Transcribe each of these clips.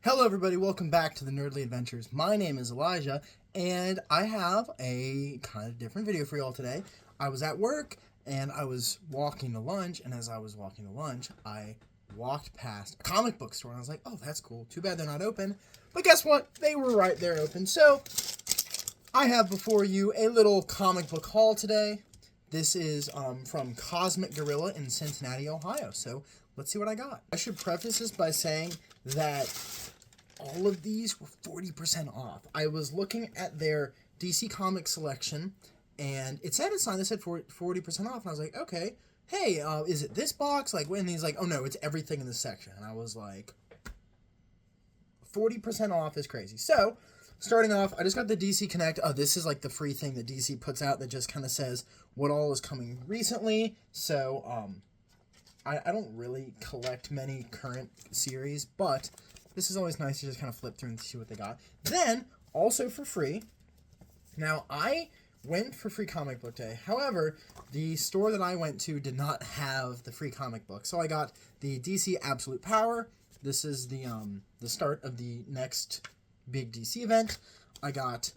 Hello everybody, welcome back to the Nerdly Adventures. My name is Elijah, and I have a kind of different video for y'all today. I was at work, and I was walking to lunch, and as I was walking to lunch, I walked past a comic book store, and I was like, oh, that's cool. Too bad they're not open. But guess what? They were right there open. So, I have before you a little comic book haul today. This is from Cosmic Gorilla in Cincinnati, Ohio. So, let's see what I got. I should preface this by saying that all of these were 40% off. I was looking at their DC Comics selection, and it said it's on. It said 40% off, and I was like, okay, hey, is it this box? Like, when he's like, oh no, it's everything in this section. And I was like, 40% off is crazy. So, starting off, I just got the DC Connect. Oh, this is like the free thing that DC puts out that just kind of says what all is coming recently. So, I don't really collect many current series, but this is always nice to just kind of flip through and see what they got. Then, also for free, now I went for free comic book day. However, the store that I went to did not have the free comic book. So I got the DC Absolute Power. This is the start of the next big DC event. I got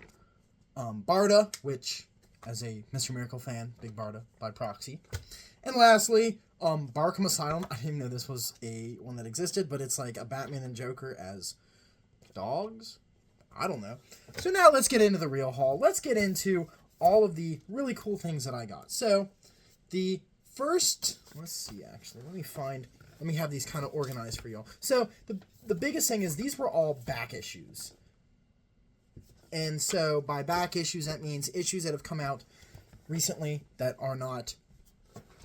Barda, which, as a Mr. Miracle fan, big Barda by proxy. And lastly, Arkham Asylum. I didn't even know this was one that existed, but it's like a Batman and Joker as dogs? I don't know. So now let's get into the real haul. Let's get into all of the really cool things that I got. So, the first, let's see actually, let me have these kind of organized for y'all. So, the biggest thing is these were all back issues. And so, by back issues, that means issues that have come out recently that are not,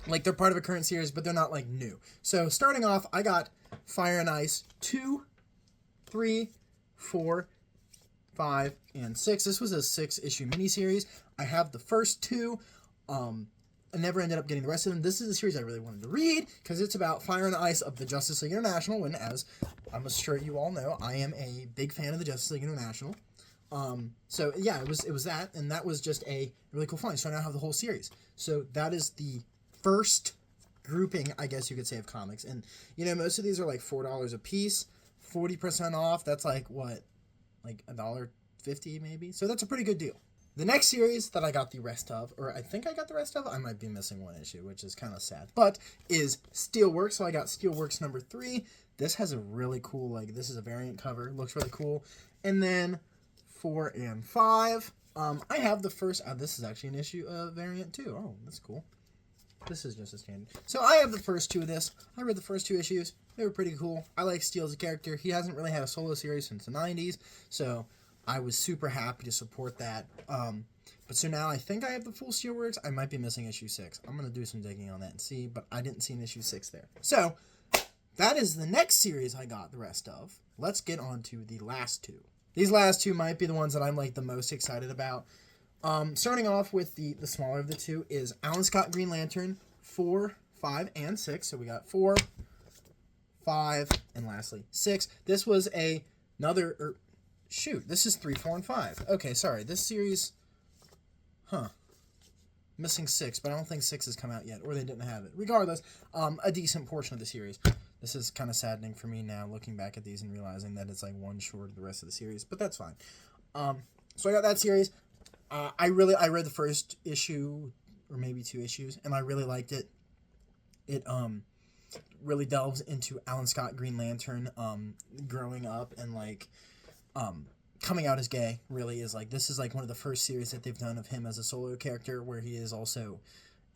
like, they're part of a current series, but they're not, like, new. So, starting off, I got Fire and Ice 2, 3, 4, 5, and 6. This was a 6-issue miniseries. I have the first 2. I never ended up getting the rest of them. This is a series I really wanted to read, because it's about Fire and Ice of the Justice League International, and as I'm sure you all know, I am a big fan of the Justice League International. So, yeah, it was that, and that was just a really cool find. So, I now have the whole series. So, that is the first grouping, I guess you could say, of comics. And, you know, most of these are like $4 a piece. 40% off, that's like, what? Like $1.50 maybe? So that's a pretty good deal. The next series that I got the rest of, or I think I got the rest of, I might be missing one issue, which is kind of sad, but is Steelworks. So I got Steelworks number 3. This has a really cool, like, this is a variant cover. Looks really cool. And then 4 and 5. I have the first, this is actually an issue variant too. Oh, that's cool. This is just a standard. So I have the first 2 of this. I read the first 2 issues. They were pretty cool. I like Steel as a character. He hasn't really had a solo series since the 90s, so I was super happy to support that. But so now I think I have the full Steelworks. I might be missing issue 6. I'm going to do some digging on that and see, but I didn't see an issue 6 there. So that is the next series I got the rest of. Let's get on to the last 2. These last 2 might be the ones that I'm like the most excited about. Starting off with the smaller of the 2 is Alan Scott Green Lantern 4, 5, and 6. So we got 4, 5, and lastly 6. This was this is 3, 4, and 5. Okay, sorry. This series, missing 6, but I don't think 6 has come out yet, or they didn't have it. Regardless, a decent portion of the series. This is kind of saddening for me now, looking back at these and realizing that it's like one short of the rest of the series, but that's fine. So I got that series. I read the first issue, or maybe 2 issues, and I really liked it. It really delves into Alan Scott Green Lantern growing up and like coming out as gay. Really is like, this is like one of the first series that they've done of him as a solo character where he is also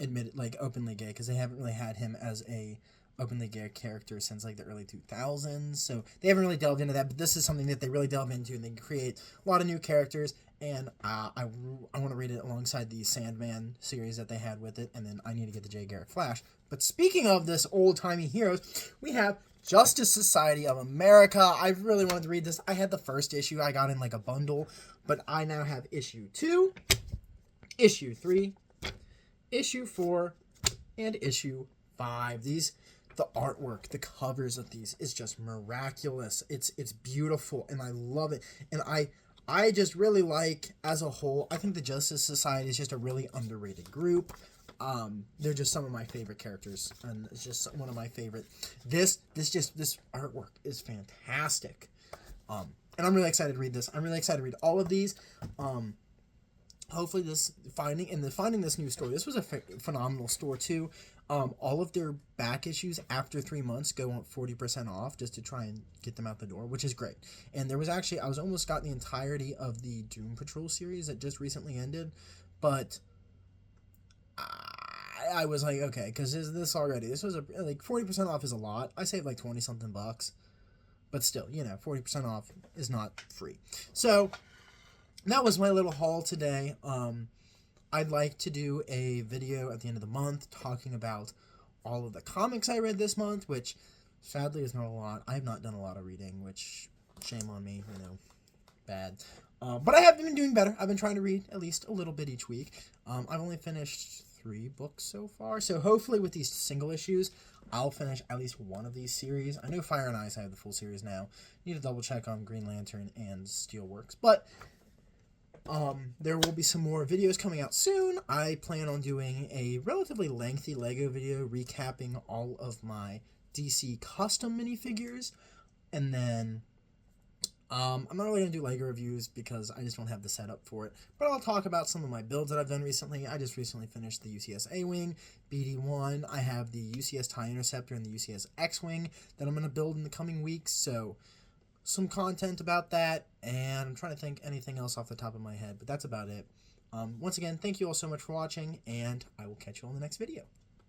admitted like openly gay, because they haven't really had him as a openly gay character since like the early 2000s, so they haven't really delved into that, but this is something that they really delve into, and they create a lot of new characters, and I want to read it alongside the Sandman series that they had with it, and then I need to get the Jay Garrick Flash. But speaking of this old-timey heroes, we have Justice Society of America. I really wanted to read this. I had the first issue. I got in like a bundle, but I now have issue 2, issue 3, issue 4, and issue 5. The artwork, the covers of these is just miraculous. It's beautiful, and I love it. And I just really like, as a whole, I think the Justice Society is just a really underrated group. They're just some of my favorite characters, and it's just one of my favorite. This artwork is fantastic. And I'm really excited to read this. I'm really excited to read all of these. Hopefully finding this new store. This was a phenomenal store too. All of their back issues after 3 months go on 40% off just to try and get them out the door, which is great. And there was actually, I was almost got the entirety of the Doom Patrol series that just recently ended, but I was like, okay, because this was like 40% off is a lot. I saved like 20 something bucks, but still, 40% off is not free. So that was my little haul today. I'd like to do a video at the end of the month talking about all of the comics I read this month, which sadly is not a lot. I have not done a lot of reading, which shame on me, bad. But I have been doing better. I've been trying to read at least a little bit each week. I've only finished 3 books so far, so hopefully with these single issues, I'll finish at least one of these series. I know Fire and Ice, I have the full series now. Need to double check on Green Lantern and Steelworks, but there will be some more videos coming out soon. I plan on doing a relatively lengthy Lego video recapping all of my DC custom minifigures, and then I'm not really going to do Lego reviews because I just don't have the setup for it, but I'll talk about some of my builds that I've done recently. I just recently finished the UCS A-Wing, BD-1. I have the UCS TIE Interceptor and the UCS X-Wing that I'm going to build in the coming weeks, so some content about that, and I'm trying to think anything else off the top of my head, but that's about it. Once again, thank you all so much for watching, and I will catch you on the next video.